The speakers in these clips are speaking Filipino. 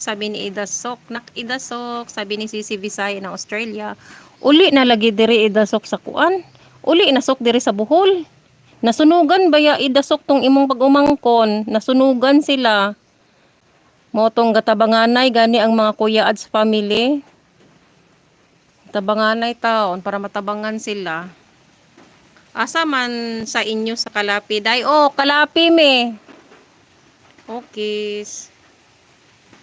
Sabi ni Idasok, nak Idasok, sabi ni Sisi Visay ng Australia. Uli na lagi diri Idasok sa kuan. Uli nasok diri sa Bohol. Nasunugan baya Idasok tong imong pag-umangkon. Nasunugan sila. Motong gatabanganay gani ang mga Kuya Ads family. Tabanganay taon para matabangan sila. Asa man sa inyo sa Kalapi? Day, oh, Kalapi me. Okay.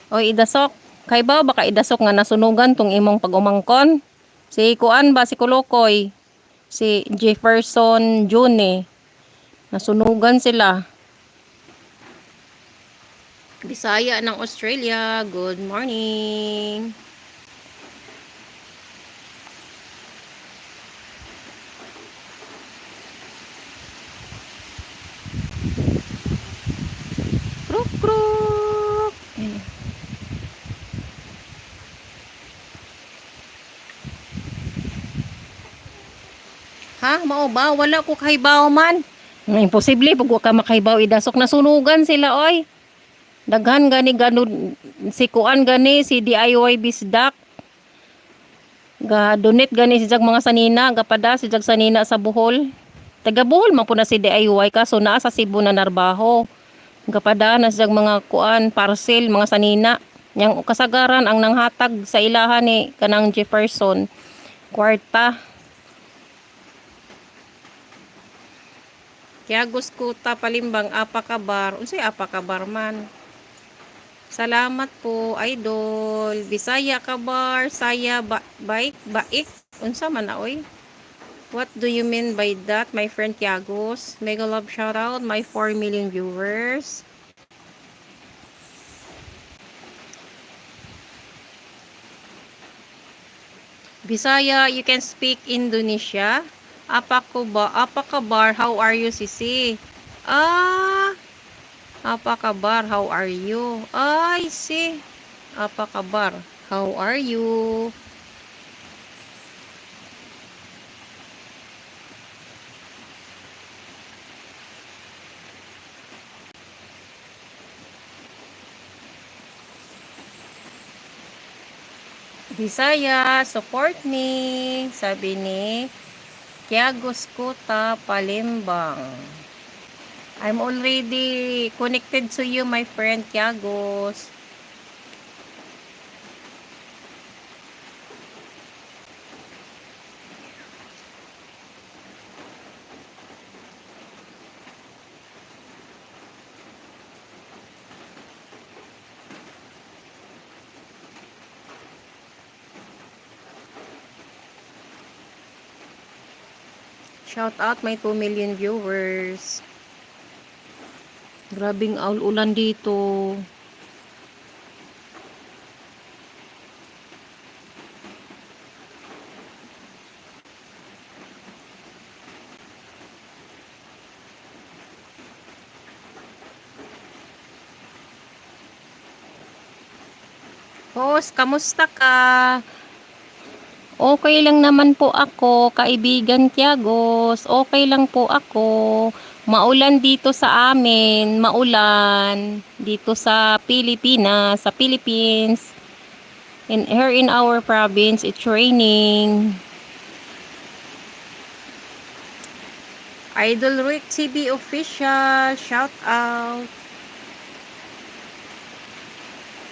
Oy, Idasok. Kay ba baka Idasok nga nasunugan tong imong pag-umangkon? Si Kuan ba si Kulukoy? Si Jefferson June. Nasunugan sila. Bisaya ng Australia. Good morning. Kruk kruk. Ha? Mao ba? Wala ko kahibaw man. Imposible pag wa ka makahibaw Idasok. Nasunugan sila oy. Daghan gani ganun si Kuan gani si DIY Bisdak. Ga donate gani si jag mga sanina, gapada si jag sanina sa Bohol. Taga Bohol man po na si DIY kaso naa sa Cebu na narbaho. Gapada na si jag mga kuan parcel mga sanina. Yang kasagaran ang nanghatag sa ilahan ni kanang Jefferson kwarta. Kaya Guskuta Palimbang Apakabar. Unsay Apakabar man? Salamat po, idol. Bisaya kabar, saya baik. Unsa man na oy? What do you mean by that, my friend Tiagos? Mega love shout out my 4 million viewers. Bisaya, you can speak Indonesia. Apa kabar? How are you, Sisi? Apa kabar? How are you? I see. Apa kabar? How are you? Bisaya, support me. Sabi ni Tiago Skuta Palembang. I'm already connected to you, my friend Tiagos. Shout out my 2 million viewers. Grabing ulan dito. Host, kamusta ka? Okay lang naman po ako, kaibigan Tiagos. Okay lang po ako. Maulan dito sa amin, maulan dito sa Pilipinas, sa Philippines. Here in our province, it's raining. Idol Rick TV official, shout out.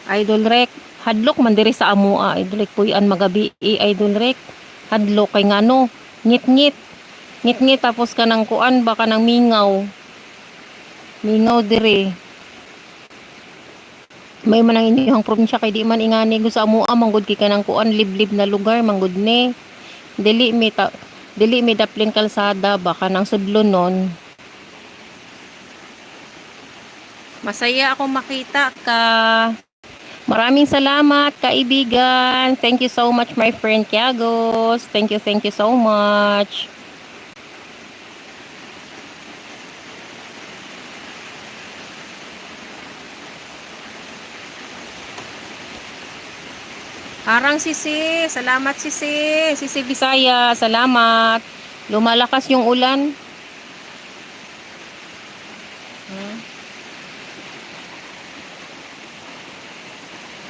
Idol Rick, hadlok man diri sa amua, Idol Rick puyan magabi, Idol Rick. Hadlok kay ngano, ngit-ngit. Ngit-ngit tapos ka ng kuan baka ng mingaw. Mingaw diri. May manang inyong probinsya kay di man ingani go sa amua manggod ki kanang kuan liblib na lugar manggod ni. Dili mi daplin kalsada baka nang sudlon nun. Masaya ako makita ka. Maraming salamat, kaibigan. Thank you so much, my friend Tiagos. Thank you so much. Harang Sisi, salamat Sisi. Sisi Bisaya, salamat. Lumalakas yung ulan.